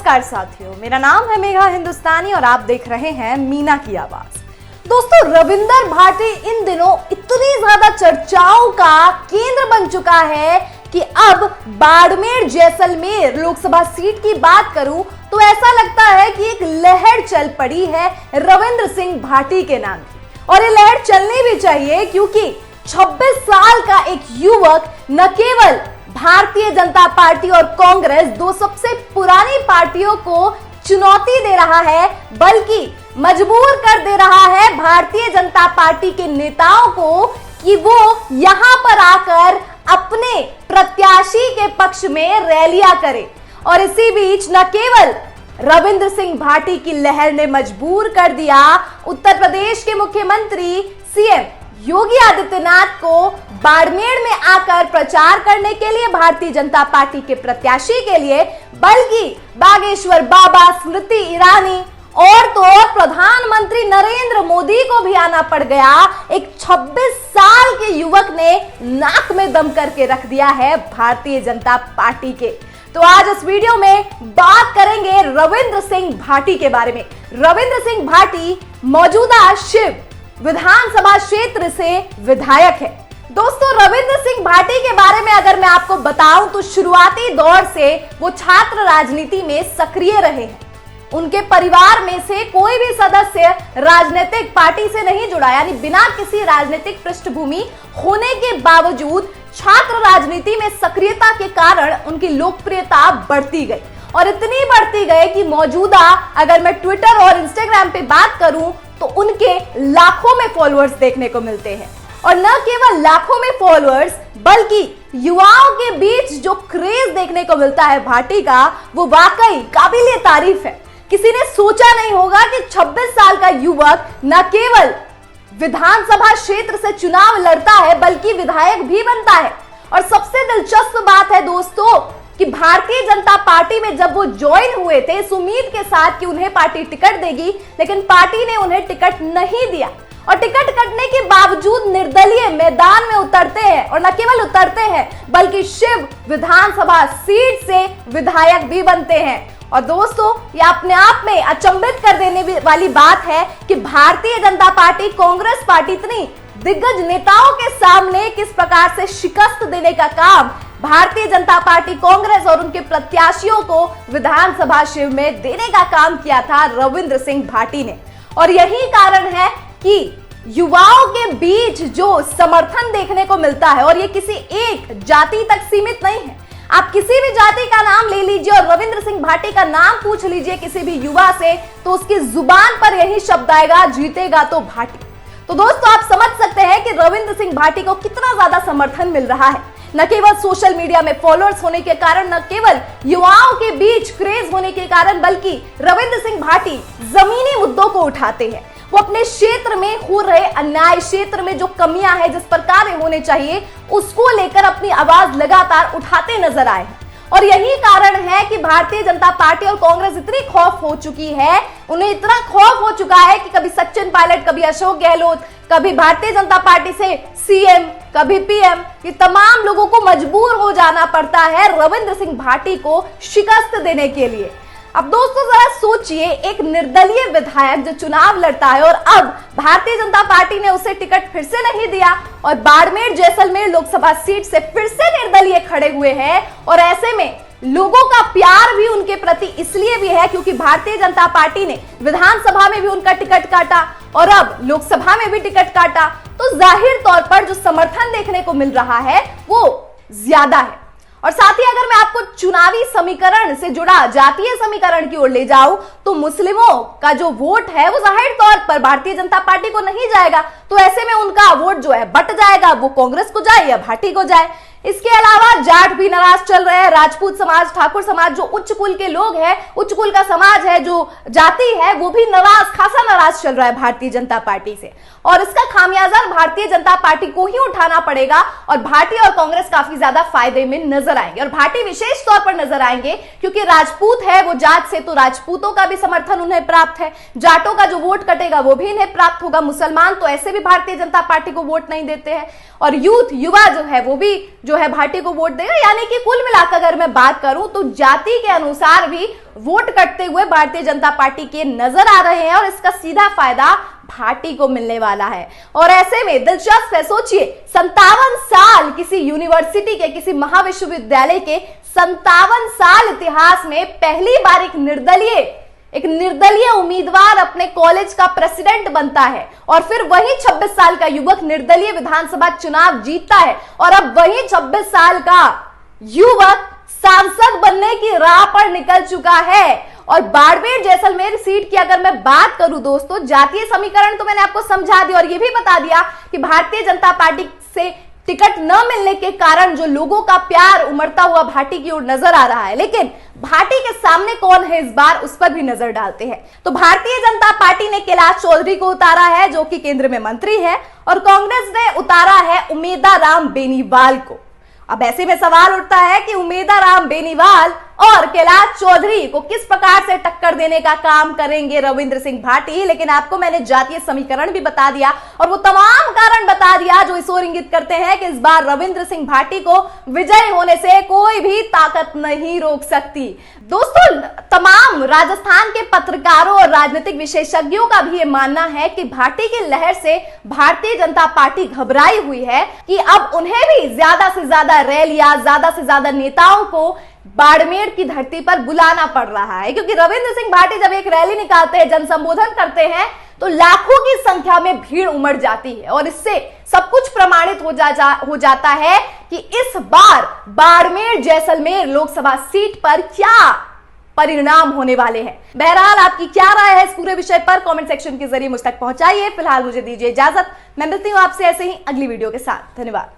नमस्कार साथियों, मेरा नाम है मेघा हिंदुस्तानी और आप देख रहे हैं मीना की आवाज। दोस्तों, रविंदर भाटी इन दिनों इतनी ज्यादा चर्चाओं का केंद्र बन चुका है कि अब बाड़मेर जैसलमेर लोकसभा सीट की बात करूं तो ऐसा लगता है कि एक लहर चल पड़ी है रविंद्र सिंह भाटी के नाम की। और ये लहर चलनी भी चाहिए क्योंकि 26 साल का एक युवक न केवल भारतीय जनता पार्टी और कांग्रेस, दो सबसे पुरानी पार्टियों को चुनौती दे रहा है, बल्कि मजबूर कर दे रहा है भारतीय जनता पार्टी के नेताओं को कि वो यहां पर आकर अपने प्रत्याशी के पक्ष में रैलियां करें। और इसी बीच न केवल रविंद्र सिंह भाटी की लहर ने मजबूर कर दिया उत्तर प्रदेश के मुख्यमंत्री सीएम योगी आदित्यनाथ को बाड़मेर में आकर प्रचार करने के लिए भारतीय जनता पार्टी के प्रत्याशी के लिए, बल्कि बागेश्वर बाबा, स्मृति ईरानी और तो और प्रधानमंत्री नरेंद्र मोदी को भी आना पड़ गया। एक 26 साल के युवक ने नाक में दम करके रख दिया है भारतीय जनता पार्टी के। तो आज इस वीडियो में बात करेंगे रविंद्र सिंह भाटी के बारे में। रविंद्र सिंह भाटी मौजूदा शिव विधानसभा क्षेत्र से विधायक है। दोस्तों, रविंद्र सिंह भाटी के बारे में अगर मैं आपको बताऊं तो शुरुआती दौर से वो छात्र राजनीति में सक्रिय रहे हैं। उनके परिवार में से कोई भी सदस्य राजनीतिक पार्टी से नहीं जुड़ा, यानी बिना किसी राजनीतिक पृष्ठभूमि होने के बावजूद छात्र राजनीति में सक्रियता के कारण उनकी लोकप्रियता बढ़ती गई और इतनी बढ़ती गई कि मौजूदा अगर मैं ट्विटर और इंस्टाग्राम पे बात करूं तो उनके लाखों में फॉलोअर्स देखने को मिलते हैं। और न केवल लाखों में फॉलोअर्स, बल्कि युवाओं के बीच जो क्रेज देखने को मिलता है भाटी का, वो वाकई काबिले तारीफ है। किसी ने सोचा नहीं होगा कि 26 साल का युवक न केवल विधानसभा क्षेत्र से चुनाव लड़ता है बल्कि विधायक भी बनता है। और सबसे दिलचस्प बात है दोस्तों कि भारतीय जनता पार्टी में जब वो ज्वाइन हुए थे इस उम्मीद के साथ कि उन्हें पार्टी टिकट देगी, लेकिन पार्टी ने उन्हें टिकट नहीं दिया और टिकट कटने के बावजूद निर्दलीय मैदान में उतरते हैं। और न केवल उतरते हैं बल्कि शिव विधानसभा सीट से विधायक भी बनते हैं। और दोस्तों, ये अपने आप में अचंभित कर देने वाली बात है कि भारतीय जनता पार्टी, कांग्रेस पार्टी इतनी दिग्गज नेताओं के सामने किस प्रकार से शिकस्त देने का काम भारतीय जनता पार्टी, कांग्रेस और उनके प्रत्याशियों को विधानसभा शिव में देने का काम किया था रविंद्र सिंह भाटी ने। और यही कारण है कि युवाओं के बीच जो समर्थन देखने को मिलता है, और ये किसी एक जाति तक सीमित नहीं है। आप किसी भी जाति का नाम ले लीजिए और रविंद्र सिंह भाटी का नाम पूछ लीजिए किसी भी युवा से, तो उसकी जुबान पर यही शब्द आएगा, जीतेगा तो भाटी। तो दोस्तों, आप समझ सकते हैं कि रविंद्र सिंह भाटी को कितना ज्यादा समर्थन मिल रहा है। न केवल सोशल मीडिया में फॉलोअर्स होने के कारण, न केवल युवाओं के बीच क्रेज होने के कारण, बल्कि रविंद्र सिंह भाटी जमीनी मुद्दों को उठाते हैं। वो अपने क्षेत्र में हो रहे अन्याय, क्षेत्र में जो कमियां हैं, जिस पर कार्य होने चाहिए, उसको लेकर अपनी आवाज लगातार उठाते नजर आए हैं। और यही कारण है कि भारतीय जनता पार्टी और कांग्रेस इतनी खौफ हो चुकी है, उन्हें इतना खौफ हो चुका है कि कभी सचिन पायलट, कभी अशोक गहलोत, कभी भारतीय जनता पार्टी से सीएम, कभी पीएम, ये तमाम लोगों को मजबूर हो जाना पड़ता है रविंद्र सिंह भाटी को शिकस्त देने के लिए। अब दोस्तों, जरा सोचिए, एक निर्दलीय विधायक जो चुनाव लड़ता है और अब भारतीय जनता पार्टी ने उसे टिकट फिर से नहीं दिया और बाड़मेर जैसलमेर लोकसभा सीट से फिर से निर्दलीय खड़े हुए हैं। और ऐसे में लोगों का प्यार भी उनके प्रति इसलिए भी है क्योंकि भारतीय जनता पार्टी ने विधानसभा में भी उनका टिकट काटा और अब लोकसभा में भी टिकट काटा, तो जाहिर तौर पर जो समर्थन देखने को मिल रहा है वो ज्यादा है। और साथ ही अगर मैं आपको चुनावी समीकरण से जुड़ा जातीय समीकरण की ओर ले जाऊं तो मुस्लिमों का जो वोट है वो जाहिर तौर पर भारतीय जनता पार्टी को नहीं जाएगा, तो ऐसे में उनका वोट जो है बट जाएगा, वो कांग्रेस को जाए या भाटी को जाए। इसके अलावा जाट भी नाराज चल रहे हैं, राजपूत समाज, ठाकुर समाज, जो उच्च कुल के लोग हैं, उच्च कुल का समाज है, जो जाति है, वो भी खासा नाराज चल रहा है भारतीय जनता पार्टी से। और इसका खामियाजा भारतीय जनता पार्टी को ही उठाना पड़ेगा और भाटी और कांग्रेस काफी ज्यादा फायदे में नजर आएंगे। और भाटी विशेष तौर पर नजर आएंगे क्योंकि राजपूत है वो जाट से, तो राजपूतों का भी समर्थन उन्हें प्राप्त है, जाटों का जो वोट कटेगा वो भी इन्हें प्राप्त होगा, मुसलमान तो ऐसे भी भारतीय जनता पार्टी को वोट नहीं देते हैं, और यूथ, युवा जो है वो भी जो है भाटी को वोट देगा। यानी कि कुल मिलाकर अगर मैं बात करूं तो जाति के अनुसार भी वोट कटते हुए भारतीय जनता पार्टी के नजर आ रहे हैं और इसका सीधा फायदा भाटी को मिलने वाला है। और ऐसे में दिलचस्प है, सोचिए 57 साल किसी यूनिवर्सिटी के, किसी महाविश्वविद्यालय के 57 साल इतिहास में पहली बार एक निर्दलीय उम्मीदवार अपने कॉलेज का प्रेसिडेंट बनता है और फिर वही 26 साल का युवक निर्दलीय विधानसभा चुनाव जीतता है और अब वही 26 साल का युवक सांसद बनने की राह पर निकल चुका है। और बाड़मेर जैसलमेर सीट की अगर मैं बात करूं दोस्तों, जातीय समीकरण तो मैंने आपको समझा दिया और यह भी बता दिया कि भारतीय जनता पार्टी से टिकट न मिलने के कारण जो लोगों का प्यार उमड़ता हुआ भाटी की ओर नजर आ रहा है। लेकिन भाटी के सामने कौन है इस बार, उस पर भी नजर डालते हैं। तो भारतीय जनता पार्टी ने कैलाश चौधरी को उतारा है जो कि केंद्र में मंत्री है और कांग्रेस ने उतारा है उमेदाराम बेनीवाल को। अब ऐसे में सवाल उठता है कि उमेदाराम बेनीवाल और कैलाश चौधरी को किस प्रकार से टक्कर देने का काम करेंगे रविंद्र सिंह भाटी। लेकिन आपको मैंने जातीय समीकरण भी बता दिया और वो तमाम कारण बता दिया जो इस ओर इंगित करते हैं कि इस बार रविंद्र सिंह भाटी को विजय होने से कोई भी ताकत नहीं रोक सकती। दोस्तों, तमाम राजस्थान के पत्रकारों और राजनीतिक विशेषज्ञों का भी ये मानना है कि भाटी की लहर से भारतीय जनता पार्टी घबराई हुई है कि अब उन्हें भी ज्यादा से ज्यादा रैलियां, ज्यादा से ज्यादा नेताओं को बाड़मेर की धरती पर बुलाना पड़ रहा है। क्योंकि रविंद्र सिंह भाटी जब एक रैली निकालते हैं, जनसंबोधन करते हैं तो लाखों की संख्या में भीड़ उमड़ जाती है और इससे सब कुछ प्रमाणित हो जाता है कि इस बार बाड़मेर जैसलमेर लोकसभा सीट पर क्या परिणाम होने वाले हैं। बहरहाल आपकी क्या राय है इस पूरे विषय पर कमेंट सेक्शन के जरिए मुझ तक पहुंचाइए। फिलहाल मुझे दीजिए इजाजत, मैं मिलती हूं आपसे ऐसे ही अगली वीडियो के साथ। धन्यवाद।